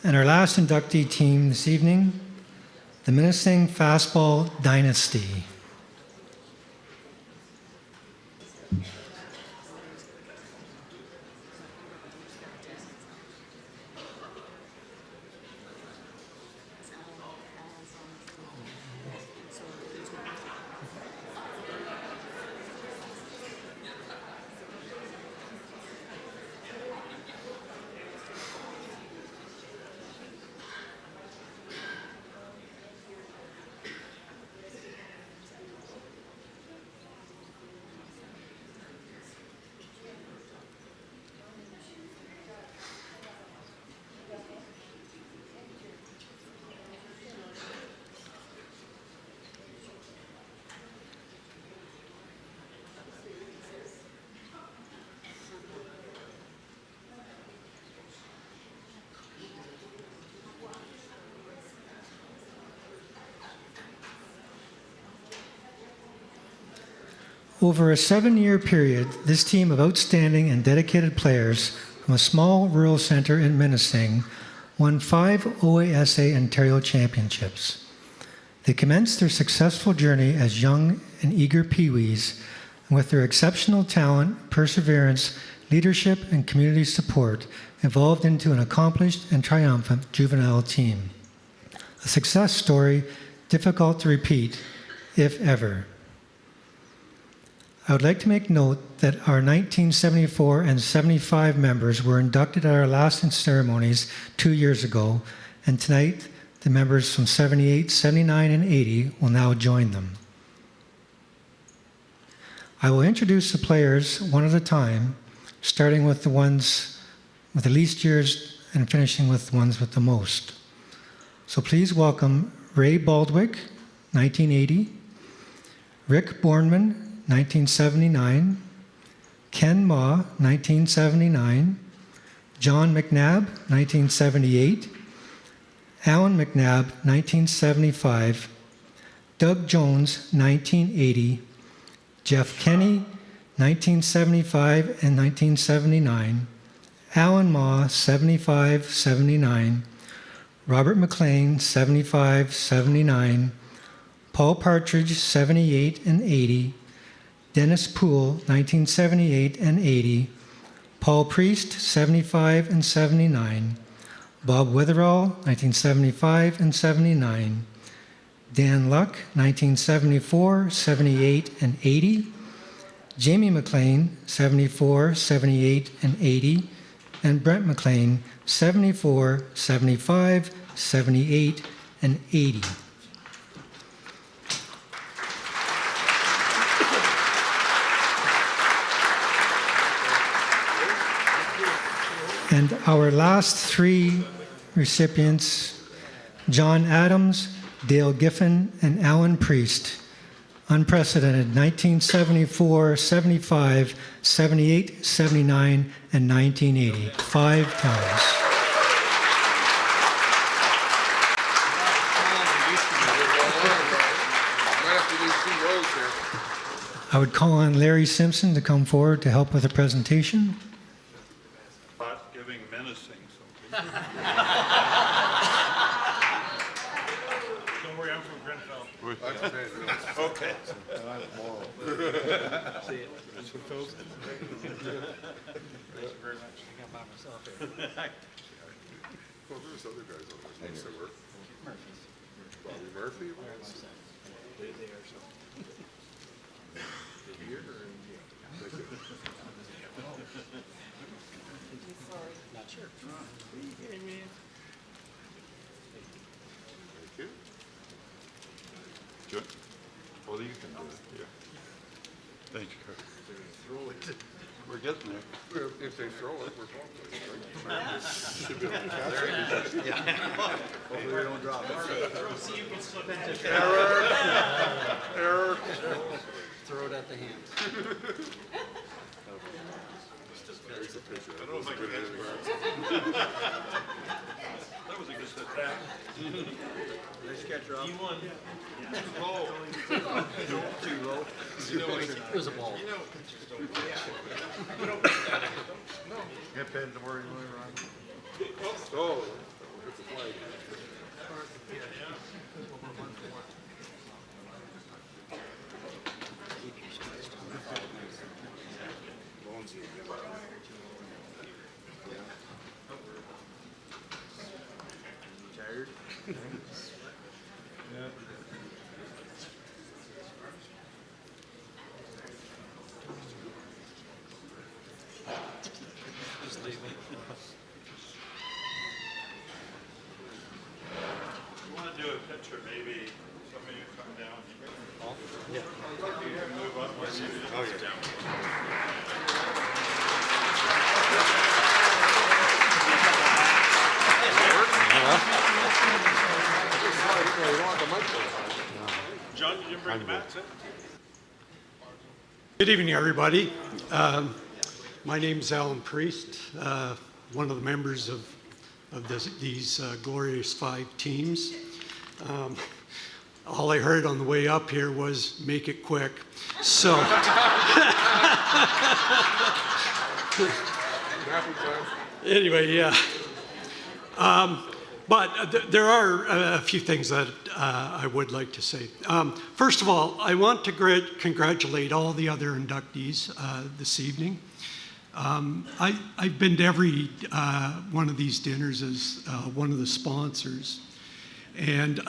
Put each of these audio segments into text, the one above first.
And our last inductee team this evening, the Menacing Fastball Dynasty. Over a 7-year period, this team of outstanding and dedicated players from a small rural centre in Menacing won 5 OASA Ontario Championships. They commenced their successful journey as young and eager peewees, and with their exceptional talent, perseverance, leadership, and community support, evolved into an accomplished and triumphant juvenile team. A success story difficult to repeat, if ever. I would like to make note that our 1974 and 75 members were inducted at our last ceremonies 2 years ago, and tonight the members from 78, 79, and 80 will now join them. I will introduce the players one at a time, starting with the ones with the least years and finishing with the ones with the most. So please welcome Ray Baldwick, 1980, Rick Bornman, 1979, Ken Ma, 1979, John McNabb, 1978, Alan McNabb, 1975, Doug Jones, 1980, Jeff Kenny, 1975 and 1979, Alan Ma, 75, 79, Robert McLean, 75, 79, Paul Partridge, 78 and 80, Dennis Poole, 1978 and 80, Paul Priest, 75 and 79, Bob Witherall, 1975 and 79, Dan Luck, 1974, 78 and 80, Jamie McLean, 74, 78 and 80, and Brent McLean, 74, 75, 78 and 80. And our last 3 recipients, John Adams, Dale Giffen, and Alan Priest, unprecedented 1974, 75, 78, 79, and 1980, 5 times. I would call on Larry Simpson to come forward to help with the presentation. Okay. See it. That's what folks. Thank you very much. I got by myself here. Well, there's other guys on there. Nice to work. Murphy's. Bobby Murphy? They are so. Here or in here? Thank you. Not sure. Thank you. Good. Well, you can do it, yeah. Thank you. Throw it. We're getting there. If they throw it, we're probably should be able to catch it. Yeah. Hopefully we don't drop it. See, you can slip into Error. Error. throw it at the hands. There's a picture. That was a good attack. That was a good attack. Nice catch, Rob. You won. Oh. Too low. It was a ball. Get pinned to where you went, Ron. Oh. Just leave them. You want to do a picture, maybe somebody will come down. Yeah. You can move up. Oh, yeah. John, you didn't bring the mats in? Good evening, everybody. My name is Alan Priest, one of the members of these glorious 5 teams. All I heard on the way up here was make it quick. So, anyway, yeah. But there are a few things that I would like to say. First of all, I want to congratulate all the other inductees this evening. I've been to every one of these dinners as one of the sponsors, and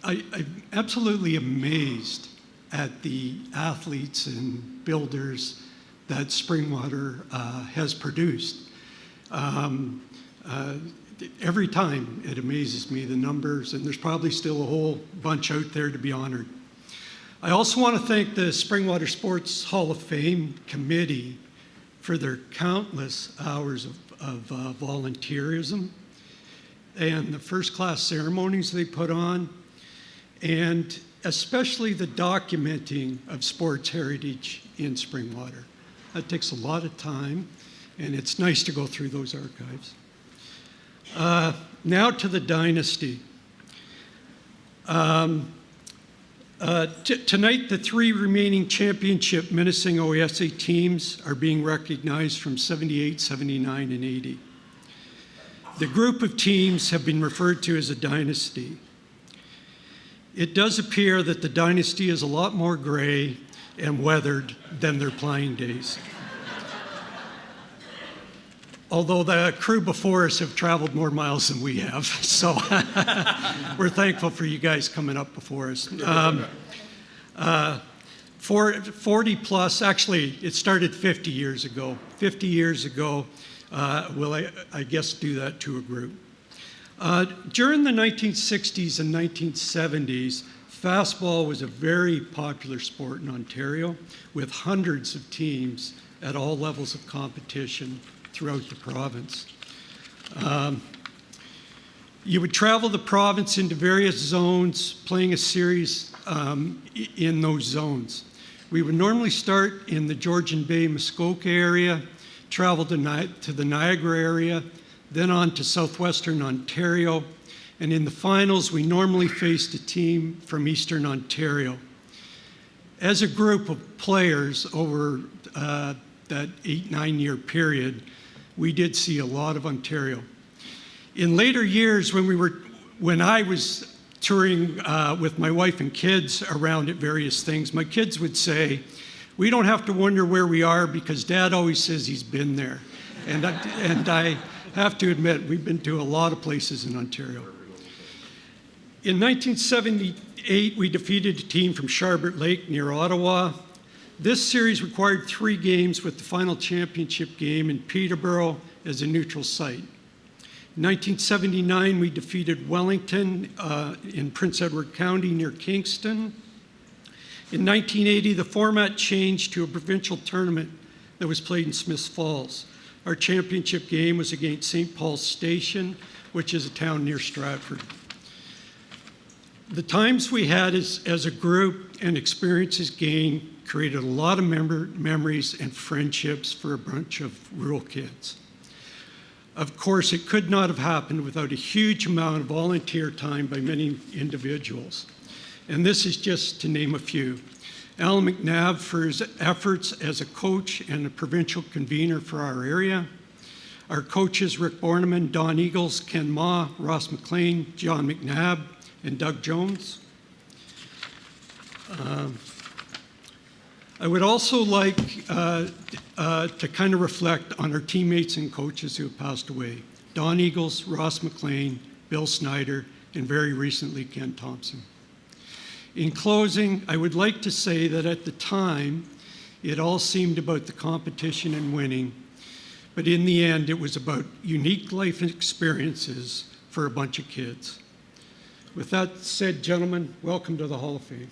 I'm absolutely amazed at the athletes and builders that Springwater has produced. Every time it amazes me, the numbers, and there's probably still a whole bunch out there to be honored. I also want to thank the Springwater Sports Hall of Fame committee for their countless hours of volunteerism and the first-class ceremonies they put on, and especially the documenting of sports heritage in Springwater. That takes a lot of time, and it's nice to go through those archives. Now to the Dynasty. Tonight, the 3 remaining championship Minising OASA teams are being recognized from 78, 79, and 80. The group of teams have been referred to as a dynasty. It does appear that the Dynasty is a lot more gray and weathered than their playing days. Although the crew before us have traveled more miles than we have, so we're thankful for you guys coming up before us. 40 plus, actually, it started 50 years ago. 50 years ago, I guess do that to a group. During the 1960s and 1970s, Fastball was a very popular sport in Ontario, with hundreds of teams at all levels of competition throughout the province. You would travel the province into various zones, playing a series in those zones. We would normally start in the Georgian Bay, Muskoka area, travel to the Niagara area, then on to southwestern Ontario, and in the finals, we normally faced a team from eastern Ontario. As a group of players over that 8-9 year period, we did see a lot of Ontario. In later years, when I was touring with my wife and kids around at various things, my kids would say, "We don't have to wonder where we are because Dad always says he's been there." And I have to admit, we've been to a lot of places in Ontario. In 1978, we defeated a team from Sharbert Lake near Ottawa. This series required 3 games, with the final championship game in Peterborough as a neutral site. In 1979, we defeated Wellington in Prince Edward County near Kingston. In 1980, the format changed to a provincial tournament that was played in Smiths Falls. Our championship game was against St. Paul's Station, which is a town near Stratford. The times we had as a group and experiences gained created a lot of memories and friendships for a bunch of rural kids. Of course, it could not have happened without a huge amount of volunteer time by many individuals. And this is just to name a few. Alan McNabb for his efforts as a coach and a provincial convener for our area. Our coaches, Rick Borneman, Don Eagles, Ken Ma, Ross McLean, John McNabb, and Doug Jones. I would also like to kind of reflect on our teammates and coaches who have passed away. Don Eagles, Ross McLean, Bill Snyder, and very recently Ken Thompson. In closing, I would like to say that at the time, it all seemed about the competition and winning, but in the end, it was about unique life experiences for a bunch of kids. With that said, gentlemen, welcome to the Hall of Fame.